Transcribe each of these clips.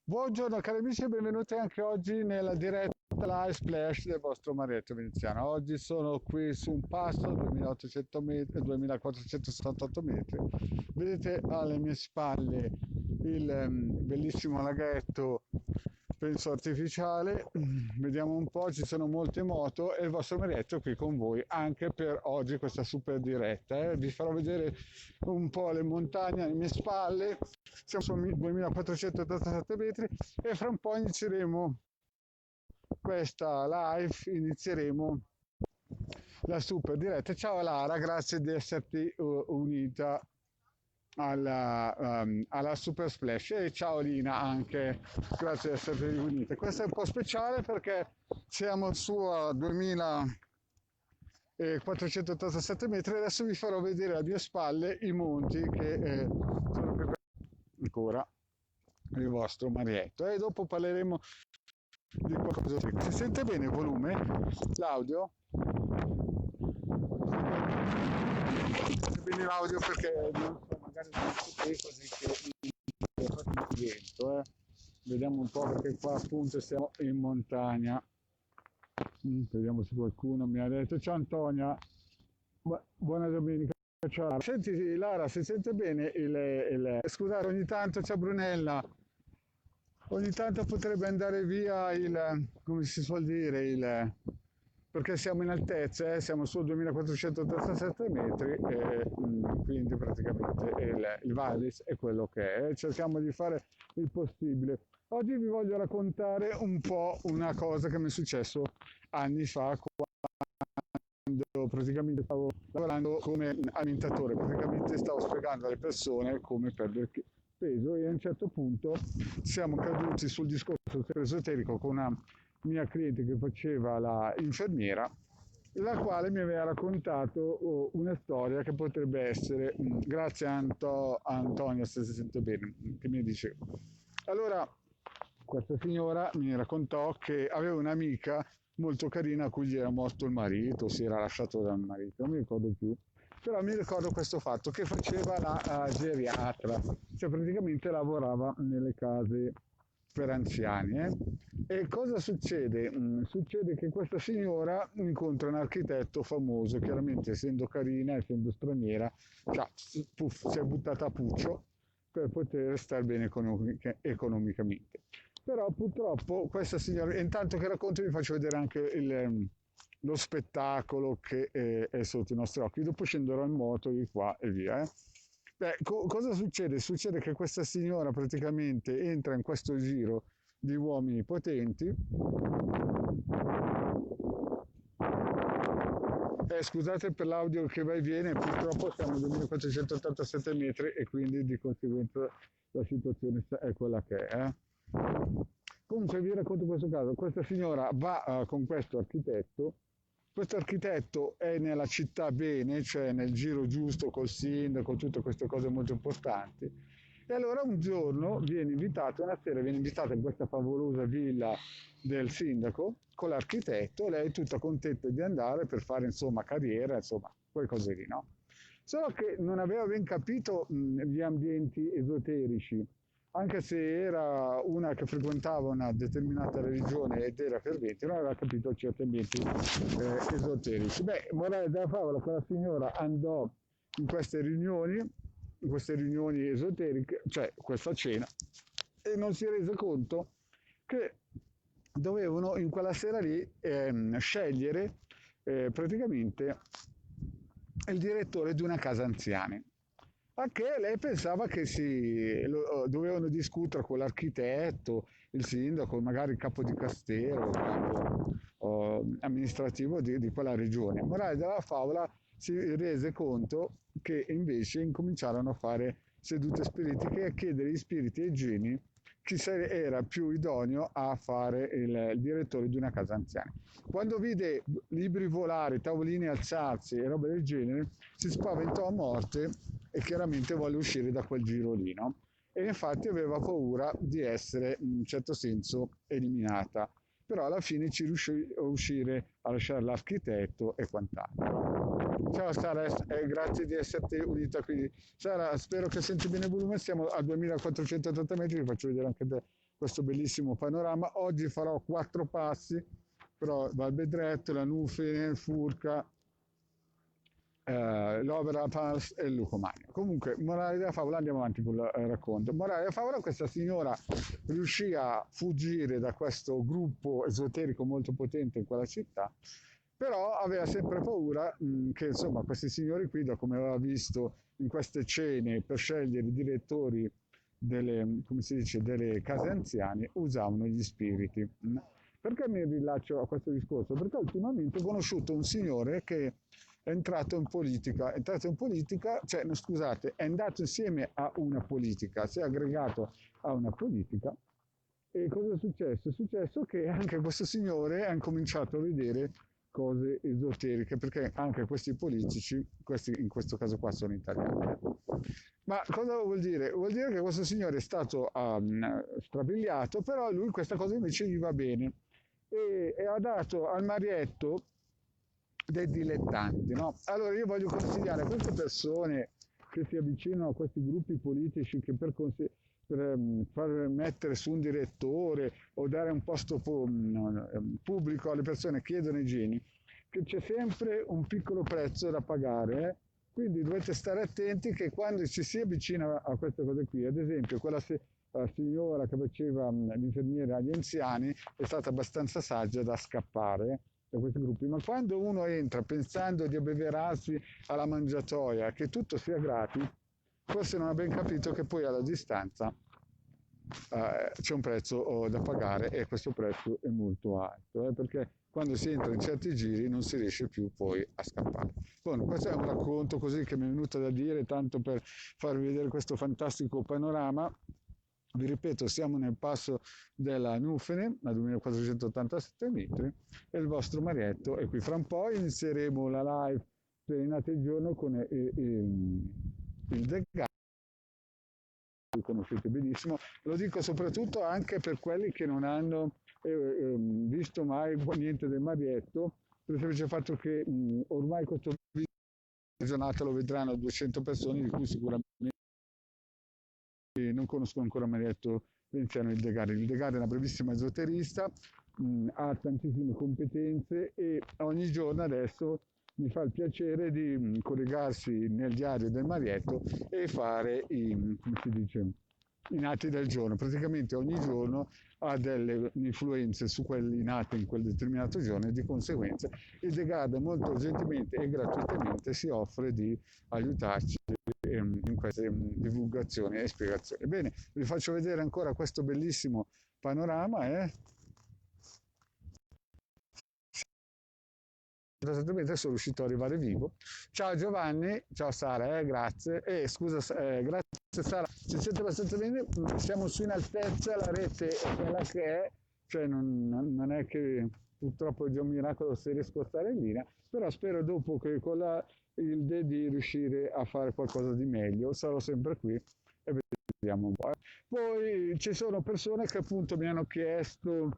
Buongiorno cari amici e benvenuti anche oggi nella diretta live splash del vostro Marietto Veneziano. Oggi sono qui su un passo 2800 metri, 2478 metri. Vedete alle mie spalle il bellissimo laghetto, penso artificiale. Vediamo un po', ci sono molte moto e il vostro Marietto è qui con voi anche per oggi questa super diretta. Vi farò vedere un po' le montagne alle mie spalle. Siamo su 2487 metri e fra un po' inizieremo questa live, inizieremo la super diretta. Ciao Lara, grazie di esserti unita alla Super Splash e ciao Lina anche, grazie di esserti unita. Questa è un po' speciale perché siamo su a 2487 metri e adesso vi farò vedere alle mie spalle i monti che sono qui ancora il vostro Marietto e dopo parleremo di qualcosa. Si sente bene il volume? L'audio? Si sente bene l'audio perché non so, magari non so così che fa vento, Vediamo un po' perché qua appunto siamo in montagna. Vediamo se qualcuno mi ha detto ciao Antonia, buona domenica. Ciao. Senti Lara, si sente bene scusate, ogni tanto c'è Brunella, ogni tanto potrebbe andare via come si suol dire, perché siamo in altezza, siamo su 2487 metri e quindi praticamente il Vallis è quello che è, cerchiamo di fare il possibile. Oggi vi voglio raccontare un po' una cosa che mi è successo anni fa quando praticamente stavo lavorando come alimentatore, praticamente stavo spiegando alle persone come perdere peso e a un certo punto siamo caduti sul discorso esoterico con una mia cliente che faceva la infermiera, la quale mi aveva raccontato una storia che potrebbe essere, grazie a Antonio se si sente bene, che mi dice. Allora, questa signora mi raccontò che aveva un'amica molto carina a cui gli era morto il marito, si era lasciato dal marito, non mi ricordo più, però mi ricordo questo fatto, che faceva la geriatra, cioè praticamente lavorava nelle case per anziani. E cosa succede? Succede che questa signora incontra un architetto famoso, chiaramente essendo carina, essendo straniera, si è buttata a puccio per poter stare bene economicamente. Però purtroppo questa signora, intanto che racconto vi faccio vedere anche lo spettacolo che è sotto i nostri occhi, dopo scenderò in moto di qua e via. Cosa succede? Succede che questa signora praticamente entra in questo giro di uomini potenti. Scusate per l'audio che va e viene, purtroppo siamo a 2487 metri e quindi di conseguenza la situazione è quella che è. Comunque vi racconto questo caso, questa signora va con questo architetto è nella città bene, cioè nel giro giusto col sindaco, tutte queste cose molto importanti, e allora un giorno una sera viene invitata in questa favolosa villa del sindaco con l'architetto, lei è tutta contenta di andare per fare insomma carriera, insomma quelle cose lì, no? Solo che non aveva ben capito gli ambienti esoterici, anche se era una che frequentava una determinata religione ed era fervente, non aveva capito certi ambienti esoterici. Morale della favola, quella signora andò in queste riunioni esoteriche, cioè questa cena, e non si rese conto che dovevano in quella sera lì scegliere praticamente il direttore di una casa anziani. A che lei pensava che dovevano discutere con l'architetto, il sindaco, magari il capo di castello, il capo amministrativo di quella regione. Morale della favola, si rese conto che invece incominciarono a fare sedute spiritiche e a chiedere agli spiriti e ai geni chi era più idoneo a fare il direttore di una casa anziani. Quando vide libri volare, tavolini alzarsi e robe del genere, si spaventò a morte e chiaramente volle uscire da quel giro lì, no? E infatti aveva paura di essere in un certo senso eliminata, però alla fine ci riuscì a uscire, a lasciare l'architetto e quant'altro. Ciao Sara, grazie di esserti unita qui. Sara, spero che senti bene il volume, siamo a 2480 metri, vi faccio vedere anche questo bellissimo panorama. Oggi farò 4 passi, però Val Bedretto, la Nufine, il Furca, l'Overa Pals e il Lucomania. Comunque, morale della favola, andiamo avanti con il racconto. Morale della favola, questa signora riuscì a fuggire da questo gruppo esoterico molto potente in quella città, però aveva sempre paura che insomma questi signori qui, da come aveva visto in queste cene per scegliere i direttori delle, come si dice, delle case anziane, usavano gli spiriti. Perché mi rilaccio a questo discorso? Perché ultimamente ho conosciuto un signore che è entrato in politica, cioè no, scusate, è andato insieme a una politica, si è aggregato a una politica. E cosa è successo? È successo che anche questo signore ha incominciato a vedere cose esoteriche, perché anche questi politici, questi in questo caso qua sono italiani. Ma cosa vuol dire? Vuol dire che questo signore è stato strabiliato, però a lui questa cosa invece gli va bene e ha dato al marietto dei dilettanti, no? Allora io voglio consigliare a queste persone che si avvicinano a questi gruppi politici che per far mettere su un direttore o dare un posto pubblico alle persone che chiedono i geni, che c'è sempre un piccolo prezzo da pagare, eh? Quindi dovete stare attenti che quando ci si avvicina a queste cose qui, ad esempio la signora che faceva l'infermiera agli anziani è stata abbastanza saggia da scappare da questi gruppi, ma quando uno entra pensando di abbeverarsi alla mangiatoia, che tutto sia gratis, forse non ha ben capito che poi alla distanza c'è un prezzo da pagare e questo prezzo è molto alto, perché quando si entra in certi giri non si riesce più poi a scappare. Bueno, questo è un racconto così che mi è venuto da dire, tanto per farvi vedere questo fantastico panorama. Vi ripeto, siamo nel passo della Nufene, a 2487 metri, e il vostro marietto è qui. Fra un po' inizieremo la live per i nati il giorno con il Degas, che conoscete benissimo. Lo dico soprattutto anche per quelli che non hanno visto mai niente del marietto, per il semplice fatto che ormai questo video giornata lo vedranno 200 persone, di cui sicuramente non conosco ancora Marietto Venziano il Degari. Il Degari è una brevissima esoterista, ha tantissime competenze e ogni giorno adesso mi fa il piacere di collegarsi nel diario del Marietto e fare come si dice, i nati del giorno. Praticamente ogni giorno ha delle influenze su quelli nati in quel determinato giorno e di conseguenza il Degard molto gentilmente e gratuitamente si offre di aiutarci in queste divulgazioni e spiegazioni. Bene, vi faccio vedere ancora questo bellissimo panorama. Sono riuscito ad arrivare vivo. Ciao Giovanni, ciao Sara, grazie. Scusa, grazie Sara, ci sente abbastanza bene? Siamo su in altezza, la rete è quella che è, cioè non è che purtroppo è già un miracolo se riesco a stare in linea, però spero dopo che con il di riuscire a fare qualcosa di meglio. Sarò sempre qui e vediamo un po'. Poi ci sono persone che appunto mi hanno chiesto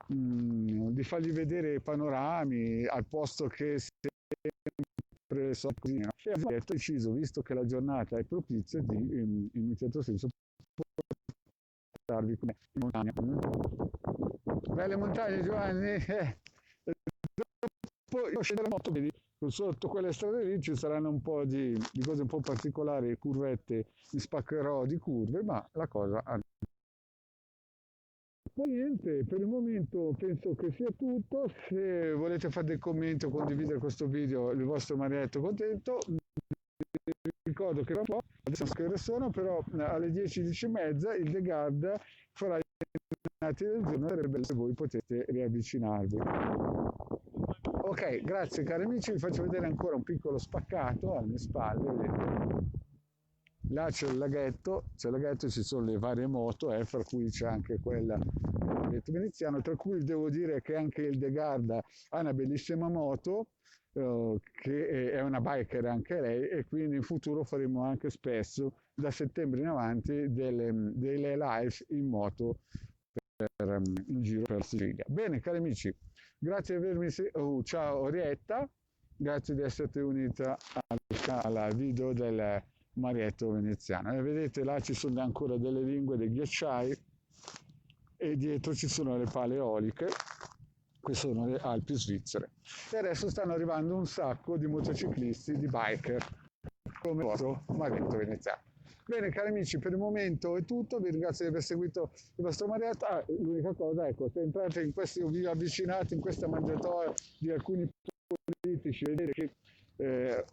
di fargli vedere i panorami al posto che sempre so così. E ho deciso, visto che la giornata è propizia, di in un certo senso portarvi come in montagna. Belle montagne Giovanni! Poi io scendo la moto, vedi, sotto quelle strade lì ci saranno un po' di cose un po' particolari, curvette, mi spaccherò di curve, ma la cosa poi niente, per il momento penso che sia tutto. Se volete fare dei commenti o condividere questo video, il vostro marietto contento. Vi ricordo che tra un po', adesso che ore sono, però alle 10, 10 e mezza il The Guard farà i nati del giorno, sarebbe bello se voi potete riavvicinarvi. Ok, grazie cari amici, vi faccio vedere ancora un piccolo spaccato alle mie spalle, vedete? Là c'è il laghetto, ci sono le varie moto, fra cui c'è anche quella del veneziano, tra cui devo dire che anche il De Garda ha una bellissima moto, che è una biker anche lei, e quindi in futuro faremo anche spesso, da settembre in avanti, delle live in moto in giro per Sicilia. Bene cari amici, grazie di avermi ciao Orietta. grazie di esserti unita al video del Marietto veneziano. E vedete là ci sono ancora delle lingue dei ghiacciai e dietro ci sono le pale eoliche, che sono le Alpi svizzere. E adesso stanno arrivando un sacco di motociclisti, di biker, come il vostro Marietto veneziano. Bene cari amici, per il momento è tutto, vi ringrazio di aver seguito il vostro Marietto. L'unica cosa, ecco, se entrate in questi, vi avvicinate in questa mangiatoia di alcuni politici, vedete che